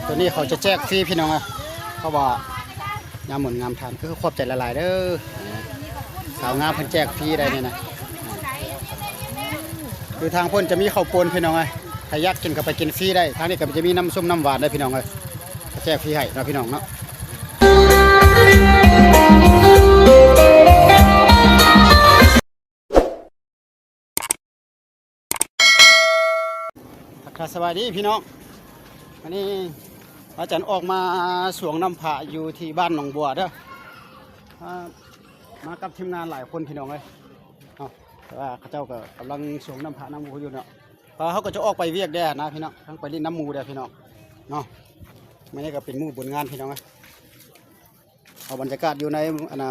ตัวนี้เขาจะแจกฟรีพี่น้องอ่ะเขาบอกงามหมุนงามทานคือขอบใจละลายเด้อสาวงามเพิ่นแจกฟรีได้เนี่ยนะคือทางพ้นจะมีข้าวปนพี่น้องไงใครอยากกินก็ไปกินฟรีได้ทางนี้ก็จะมีน้ำส้มน้ำหวานได้พี่น้องเลยแจกฟรีให้เราพี่น้องเนาะสวัสดีพี่น้องวันนี้อาจารย์ออกมาสวงน้ำผาอยู่ที่บ้านหนองบัวเด้อมากับทีมงานหลายคนพี่น้องเลยแต่ว่าเขาเจ้าก็กำลังสวงน้ำผาน้ำมูอยู่เนาะพอเขาก็จะออกไปเวียกแด่นะพี่น้องทั้งไปเล่นน้ำมูเด้อพี่น้องเนาะไม่ได้ก็เป็นมู่บุญงานพี่น้องเลยเอาบรรยากาศอยู่ใน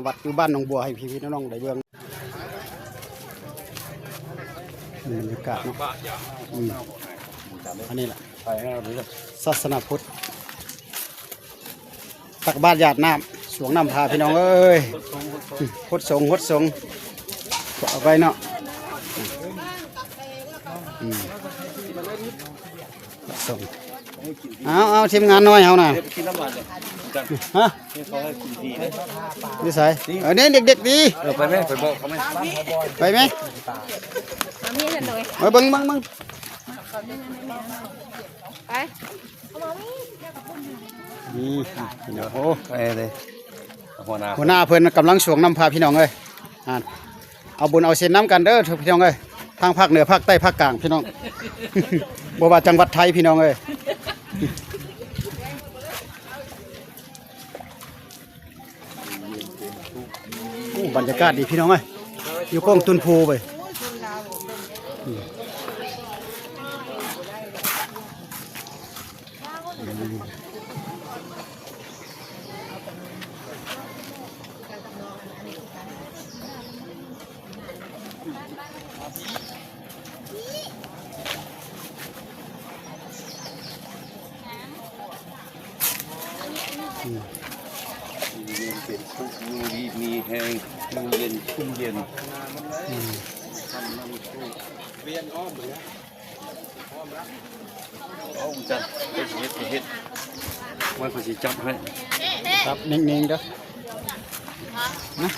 วัดอยู่บ้านหนองบัวให้พี่น้องได้เบิ่งบรรยากาศเนาะอันนี้แหละศาสนาพุทธตักบาตรหยาดน้ำสวงน้ำพาพี่น้องเอ้ยฮดสงเอาไปเนาะส่งเอาทีมงานน้อยเอาหน่อยฮะนี่ใส่เนี่ยเด็กๆดีไปไหมไปบอกเขาไหมไปไหมไปเบิ้งไปนี่โอ้ไปเลยหัวหน้าเพื่อนกำลังสวงน้ำพาพี่น้องเลยเอาบุญเอาเส้นน้ำกันเด้อพี่น้องเลยทางภาคเหนือภาคใต้ภาคกลางพี่น้องบ่ว่าจังหวัดไทยพี่น้องเลยบรรยากาศดีพี่น้องเลยอยู่กล้องตุนภูไปมีแห้งมีเย็นชุ่มเย็นเวียนอ้อมเหมือนอ้อมจัดเฮ็ดไว้ภาษีจับให้ครับนิ่งๆเด้อนะ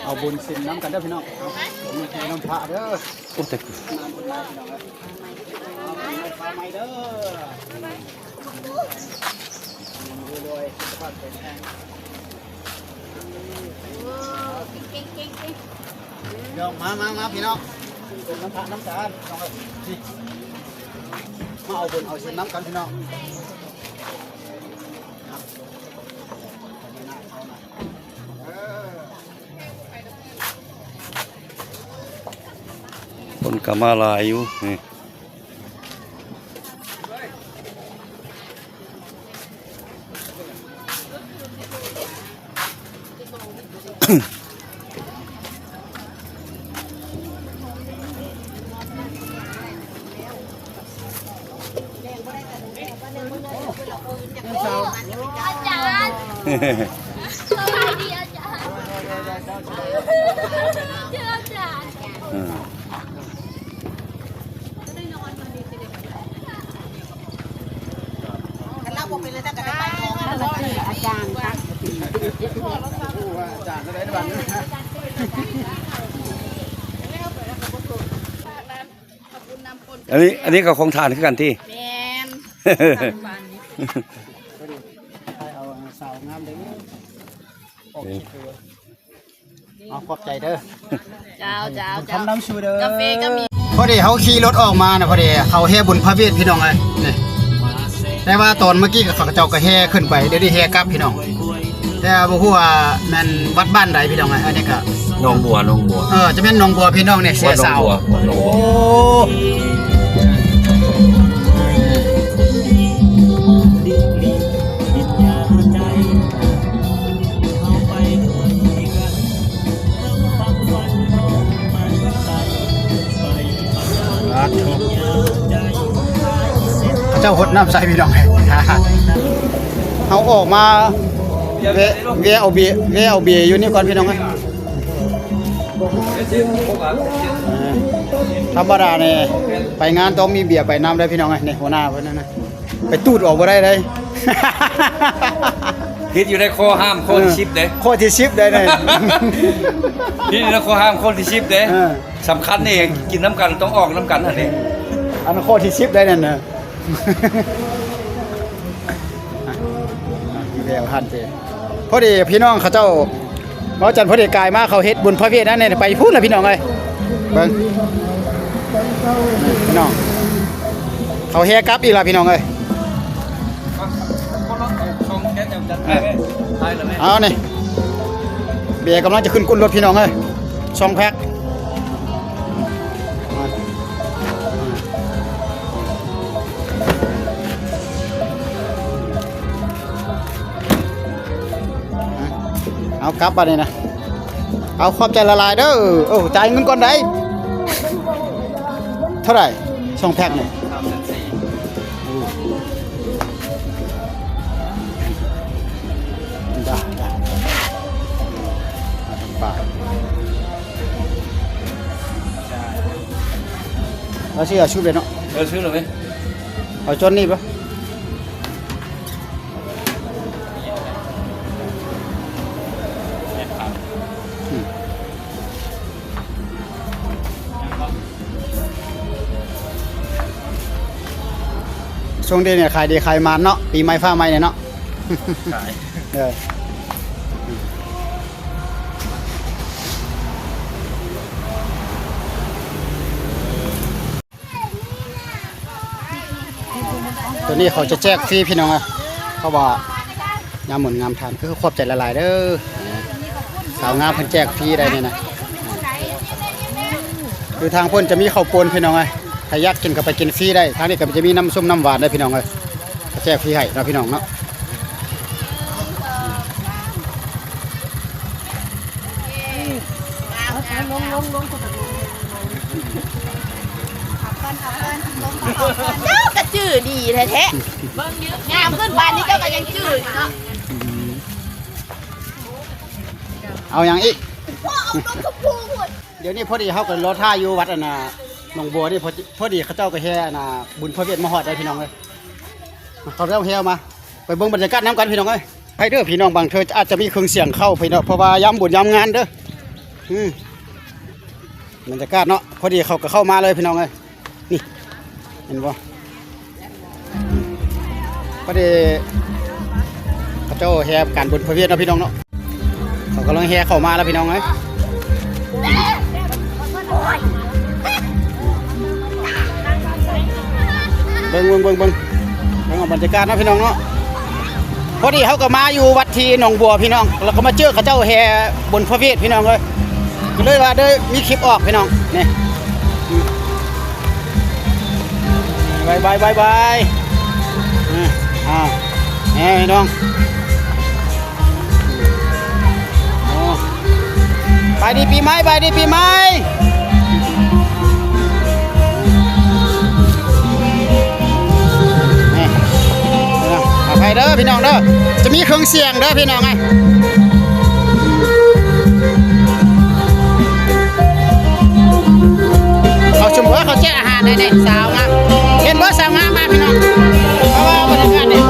เอาบุญสินน้ำกันเด้อพี่น้องมีแค่น้ำพระเด้อโอ้แต่ไม่เด้อรวยๆสภาพแข็งแรงเดี๋ยวมาพี่น้องเป็นน้ำพระน้ำตาลมาเอาบุญเอาสินน้ำกันพี่น้องคนกำมาลายอยู่นี่อาจารย์สวัสดีอาจารย์เจออาจารย์เราบอกไปเลยถ้าจะไปอาจารย์ครับอาจารย์อะไรบ้างอันนี้ก็คงทานขึ้นกันที่แมนเอาสาวงามเด้อเอาขอบใจเด้อเจ้าทำน้ำชูเด้อกาแฟก็มีพอดีเขาขี่รถออกมานะพอดีเขาแห่บุญพระเวทพี่น้องเลยนี่แต่ว่าตอนเมื่อกี้กับข้าเจ้าก็แห่ขึ้นไปเดี๋ยวนี้แห่กลับพี่น้องแต่บ่ฮู้ว่าแม่นวัดบ้านใดพี่น้องอันนี้ก็หนองบัวจะเป็นหนองบัวพี่น้องเนี่ยเสียสาวโอ้เจ้าหดน้ำใส่พี่น้องเขาออกมาเวเอาเบียอยู่นี่ก่อนพี่น้องธรรมดาเนี่ยไปงานต้องมีเบียร์ไปน้ำได้พี่น้องไงเนี่ยหัวหน้าเพื่อนนะ ไปตูดออกบ่ได้เลย คิดอยู่ในข้อห้ามข้อที่10เด้ ข้อที่10ได้เลย นี่นะข้อห้ามข้อที่10เด้ เออ สำคัญนี่เองกินน้ำกันต้องออกน้ำกันอันนี้ อันนั้นข้อที่10ได้นั่นน่ะ พี่แววหันไปพอดีพี่น้องเขาเจ้าเมาจันทร์พอดีกายมาเขาเฮ็ดบุญพระเวทนั่นเนี่ยไปพูดเลยพี่น้องเอ้ยเบิ่งพี่น้องเขาแฮกลับอีกแล้วพี่น้องเอ้ย ชงแค่จัดไปใช่หรือไม่ เอานี่เบียร์กำลังจะขึ้นก้นรถพี่น้องเอ้ย2แพ็คเอากลับมาเลยนะเอาขอบใจละลายเด้อโอ้จ่ายเงินก่อนได้เท่าไหร่2แพ็คนี่ได้บาทแล้วชื่อชุบเลยเนาะ ซื้อหรือไม่ เอาจนนี่ปะช่วงเดือนเนี่ยขายดีขายมันเนาะปีใหม่ฟ้าใหม่เนี่ยเนาะ ขาย เออตัวนี้เขาจะแจกฟรีพี่น้องอะเขาบอกงามหมุนงามทานคือขอบใจละลายเด้อสาวงามเพิ่นแจกฟรีได้เนี่ยนะคือทางเพิ่นจะมีข้าวปนพี่น้องไงใครอยากกินก็ไปกินฟรีได้ทางนี้ก็จะมีน้ำส้มน้ำหวานได้พี่น้องเลยแจกฟรีให้เราพี่น้องเนาะเจ้ากระจื้อดีแท้ๆงามขึ้นบานนี้เจ้าก็ยังจื้อเนาะ เอาอย่างอีก เดี๋ยวนี้พอดีเขาก็รอท่าอยู่วัดอันน่ะหนองบัวนี่พอดีเขาเจ้าก็แห่อันน่ะบุญพระเวทมาฮอดได้พี่น้องเลยเขาเจ้าแห่มาไปเบิ่งบรรยากาศน้ำกันพี่น้องเอ้ยให้เด้อพี่น้องบางเธออาจจะมีเครื่องเสียงเข้าพี่น้องเพราะว่าย้ำบุญย้ำงานเด้อบรรยากาศเนาะพอดีเขาก็เข้ามาเลยพี่น้องเอ้ยนี่เห็นบ่พอดีเขาเจ้าแห่การบุญพระเวทเนาะพี่น้องเนาะเขากำลังแห่เข้ามาแล้วพี่น้องเอ้ยเบิ่งเอาบรรยากาศเนาะพี่น้องเนาะพอดีเขาก็มาอยู่วัดที่หนองบัวพี่น้องแล้วก็มาเจอเขาเจ้าแห่บนพระเวทพี่น้องเลยก็เลยว่าเด้อมีคลิปออกพี่น้องนี่บายนี่พี่น้องไปดีปีใหม่ไปเด้อพี่น้องเด้อจะมีเครื่องเสียงเด้อพี่น้องไงเขาชมว่าเขาแจกอาหารในสาวงามเห็นว่าสาวงามมาพี่น้องเพราะว่าบรรยากาศนี่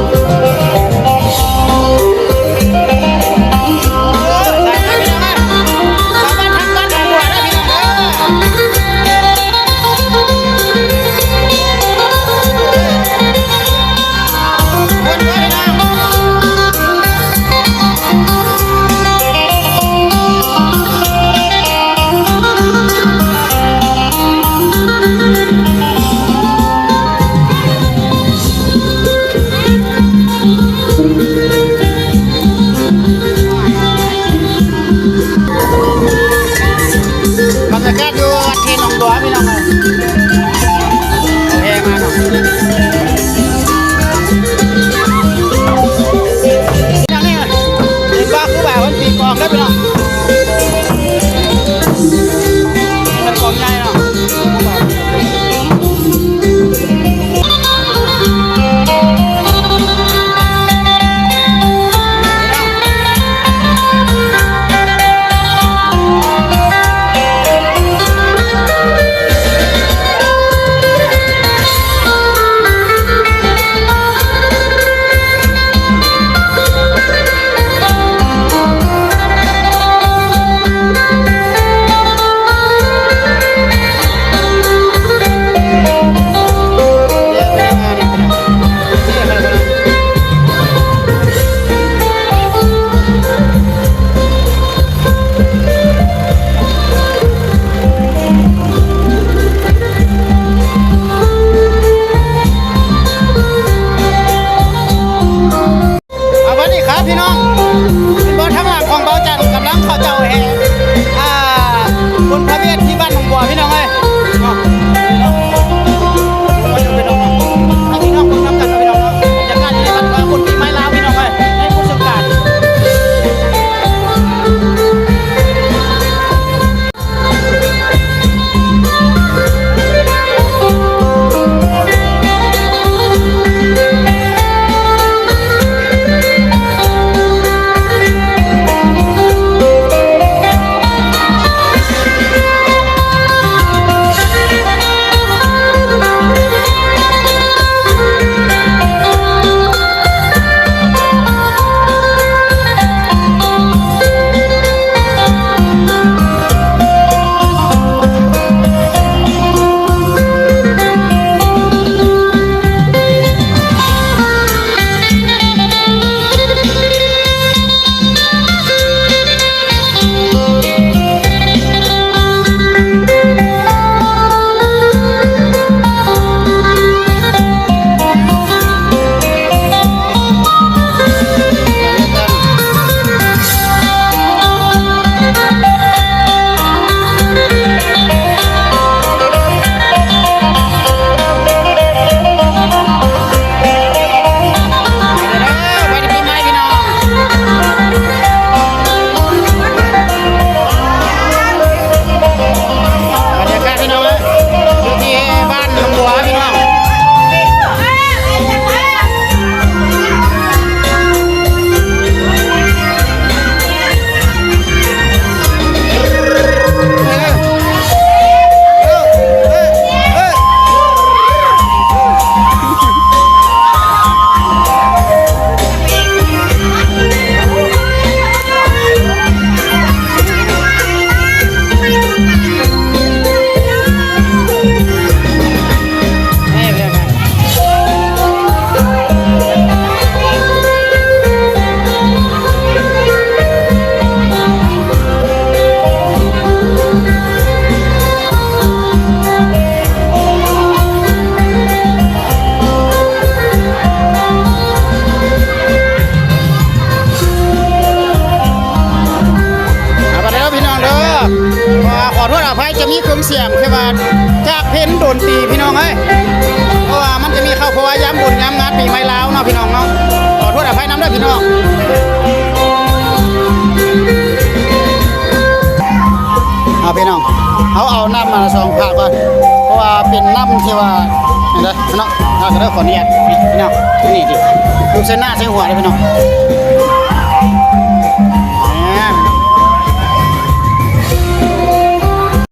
มีเครื่องเสียงที่ว่าจากเพลงโดนตรีพี่น้องเอ้ยเพราะว่ามันจะมีเข้าเพราะว่ายามบุญยามงานปีใหม่ลาวเนาะพี่น้องเนาะขอโทษอภัยนำด้วยพี่น้องเอาพี่น้องเอาน้ำมา2 ภาคก่อนเพราะว่าเป็นน้ำที่ว่าเห็นไหมพี่น้องเราจะได้ขออนุญาตพี่น้องที่นี่ดิดูเส้นหน้าเส้นหัวเลยพี่น้อง